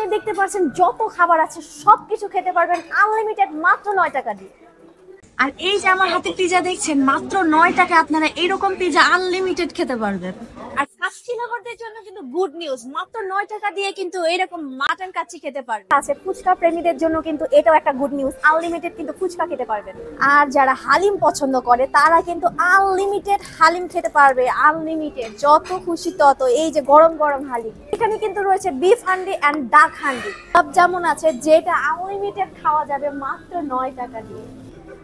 এখানে দেখতে পাচ্ছেন যত খাবার আছে সবকিছু খেতে পারবেন আনলিমিটেড মাত্র 9 টাকা দিয়ে। আর এই যে আমার হাতে পিজা দেখছেন, মাত্র 9 টাকায় আপনারা এরকম পিজা আনলিমিটেড খেতে পারবেন। আর কাচ্চি লাভারদের জন্য কিন্তু গুড নিউজ, মাত্র 9 টাকা দিয়ে কিন্তু এরকম মাটন কাচ্চি খেতে পারবেন। আছে ফুচকা প্রেমীদের জন্য কিন্তু এটাও একটা গুড নিউজ, আনলিমিটেড কিন্তু ফুচকা খেতে পারবেন। আর যারা হালিম পছন্দ করে তারা কিন্তু আনলিমিটেড হালিম খেতে পারবে, আনলিমিটেড যত খুশি তত। এই যে গরম গরম হালিম, এখানে কিন্তু রয়েছে বিফ হান্ডি এন্ড ডাক হান্ডি, সব যেমন আছে যেটা আনলিমিটেড খাওয়া যাবে মাত্র 9 টাকা দিয়ে।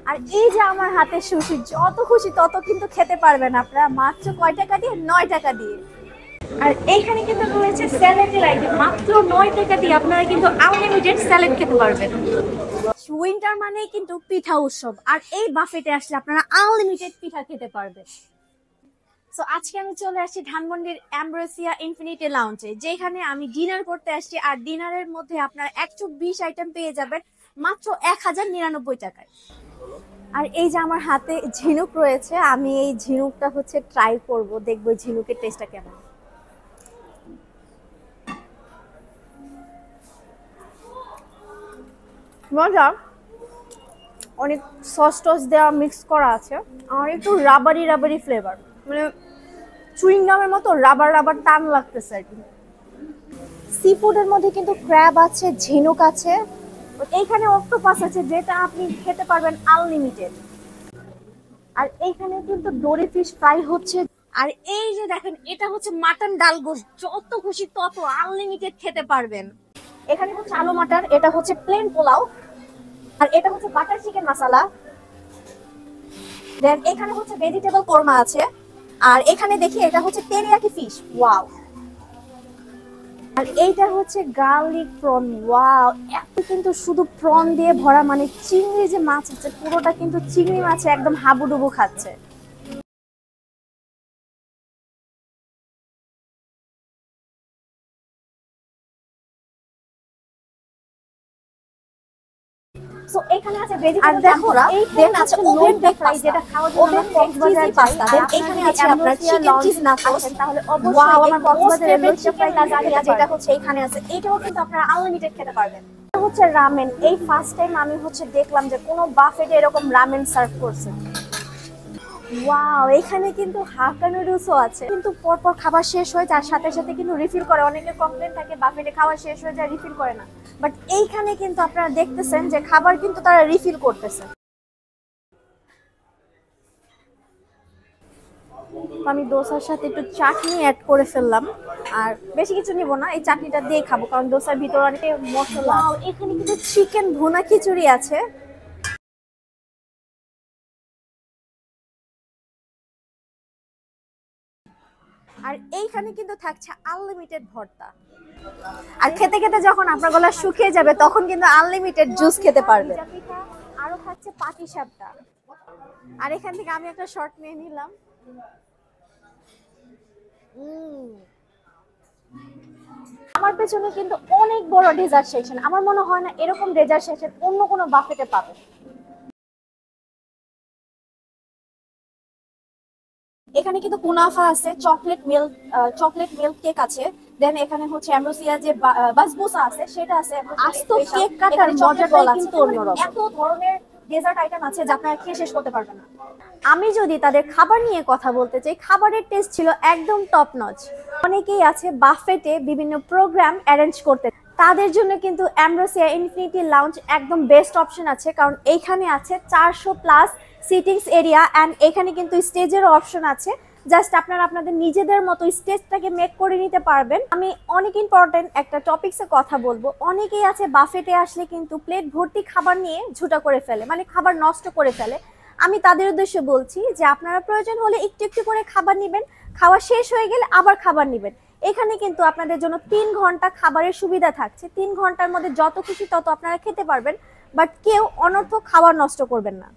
আর এই যে আমার হাতে সুশি, যত খুশি তত কিন্তু খেতে পারবেন আপনারা মাত্র কয় টাকা দিয়ে? 9 টাকা দিয়ে। আর এইখানে কিন্তু রয়েছে স্যালাডের আইটেম, মাত্র 9 টাকা দিয়ে আপনারা কিন্তু আনলিমিটেড স্যালাড খেতে পারবেন। উইন্টার মানে কিন্তু পিঠা উৎসব, আর এই বাফেটে আসলে আপনারা আনলিমিটেড পিঠা খেতে পারবেন। সো আজকে আমি চলে আসছি ধানমন্ডির অ্যাম্ব্রোসিয়া ইনফিনিটি লাউঞ্জে, যেখানে আমি ডিনার করতে আসছি। আর ডিনারের মধ্যে আপনারা 120 আইটেম পেয়ে যাবেন মাত্র 1099 টাকায়। আর এই যে আমার হাতে ঝিনুক রয়েছে, আমি এই ঝিনুকটা হচ্ছে ট্রাই করব, দেখবো ঝিনুকের টেস্টটা কেমন। মজা, অনেক সস টস দেওয়া মিক্স করা আছে, আর একটু রাবারি রাবারি ফ্লেভার, মানে চুইং গামের মতো রাবার রাবার টান লাগতেছে আর কি। সি ফুডের মধ্যে কিন্তু ক্র্যাব আছে, ঝিনুক আছে, এইখানে অক্টোপাস আছে যেটা আপনি খেতে পারবেন আনলিমিটেড। আর এইখানে কিন্তু ডোরি ফিশ ফ্রাই হচ্ছে। আর এই যে দেখেন, এটা হচ্ছে মাটন ডাল গোশ, যত খুশি তত আনলিমিটেড খেতে পারবেন। এখানে হচ্ছে আলু মাটার, এটা হচ্ছে প্লেন পোলাও, আর এটা হচ্ছে বাটার চিকেন মশলা। দেন এখানে হচ্ছে ভেজিটেবল কোরমা আছে, আর এখানে দেখি এটা হচ্ছে তেরিয়াকি ফিশ, ওয়াও। আর এইটা হচ্ছে গার্লিক প্রন, ওয়াও। এত কিন্তু শুধু প্রন দিয়ে ভরা, মানে চিংড়ি যে মাছ আছে পুরোটা কিন্তু চিংড়ি মাছে একদম হাবুডুবু খাচ্ছে। সো এখানে আছে ভেজিটেবল, আর দেখো দেন আছে ওভেন বেক ফ্রাই, যেটা খাওয়ার জন্য ওভেন কক্সবাজার পাস্তা। দেন এখানে আছে আপনার চিকেন চিজ নাচোস, তাহলে অবশ্যই ওয়াও, আমার কক্সবাজারের লইচা ফ্রাই লাজানিয়া যেটা হচ্ছে এখানে আছে, এটাও কিন্তু আপনারা আনলিমিটেড খেতে পারবেন। এটা হচ্ছে রামেন, এই ফার্স্ট টাইম আমি হচ্ছে দেখলাম যে কোনো বাফেটে এরকম রামেন সার্ভ করছে। ওয়াও, এখানে কিন্তু হাক্কা নুডলসও আছে, কিন্তু পরপর খাবার শেষ হয়ে যাওয়ার সাথে সাথে কিন্তু রিফিল করে। অনেকের কমপ্লেন থাকে বাফেটে খাবার শেষ হয়ে যায় রিফিল করে না, বাট এইখানে কিন্তু আপনারা দেখতেছেন যে খাবার কিন্তু তারা রিফিল করতেছে। আমি দোসার সাথে একটু চাটনি অ্যাড করে ফেললাম, আর বেশি কিছু নিব না, এই চাটনিটা দিয়ে খাবো কারণ দোসার ভিতরে অনেক মশলা। এখানে কিন্তু চিকেন ভুনা খিচুড়ি আছে। আর এইখানে কিন্তু থাকছে আনলিমিটেড ভর্তা। আর খেতে খেতে যখন আপনার গলা শুকিয়ে যাবে তখন কিন্তু আনলিমিটেড জুস খেতে পারবে। আরো থাকছে পাটিসাপটা। আর এখান থেকে আমি একটা শর্ট নিয়ে নিলাম। আমার পেছনে কিন্তু অনেক বড় ডেজার্ট সেকশন, আমার মনে হয় না এরকম ডেজার্ট সেকশন অন্য কোনো বাফেটে পাবে। এখানে কিন্তু কুনাফা আছে, চকলেট মিল্ক কেক আছে, দেন এখানে হচ্ছে অ্যাম্ব্রোসিয়া যে বাসবুসা আছে সেটা আছে। আস্ত কেক কাটার মজাটাই কিন্তু অন্যরকম। এত ধরনের ডেজার্ট আইটেম আছে যা আপনারা খেয়ে শেষ করতে পারবেন না। আমি যদি তাদের খাবার নিয়ে কথা বলতে চাই, খাবারের টেস্ট ছিল একদম টপ নচ। অনেকেই আছে বাফেটে বিভিন্ন প্রোগ্রাম অ্যারেঞ্জ করতে, তাদের জন্য কিন্তু অ্যাম্ব্রোসিয়া ইনফিনিটি লাউঞ্জ একদম বেস্ট অপশন আছে, কারণ এইখানে আছে 400+ সিটিংস এরিয়া, অ্যান্ড এখানে কিন্তু স্টেজেরও অপশন আছে। জাস্ট আপনারা আপনাদের নিজেদের মতো স্টেজটাকে মেক করে নিতে পারবেন। আমি অনেক ইম্পর্টেন্ট একটা টপিকসে কথা বলবো। অনেকেই আছে বাফেটে আসলে কিন্তু প্লেট ভর্তি খাবার নিয়ে ঝুটা করে ফেলে, মানে খাবার নষ্ট করে ফেলে। আমি তাদের উদ্দেশ্যে বলছি যে আপনারা প্রয়োজন হলে একটু একটু করে খাবার নেবেন, খাওয়া শেষ হয়ে গেলে আবার খাবার নেবেন। এখানে কিন্তু আপনাদের জন্য 3 ঘন্টা খাবারের সুবিধা থাকছে, 3 ঘন্টার মধ্যে যত খুশি তত আপনারা খেতে পারবেন, বাট কেউ অনর্থক খাবার নষ্ট করবেন না।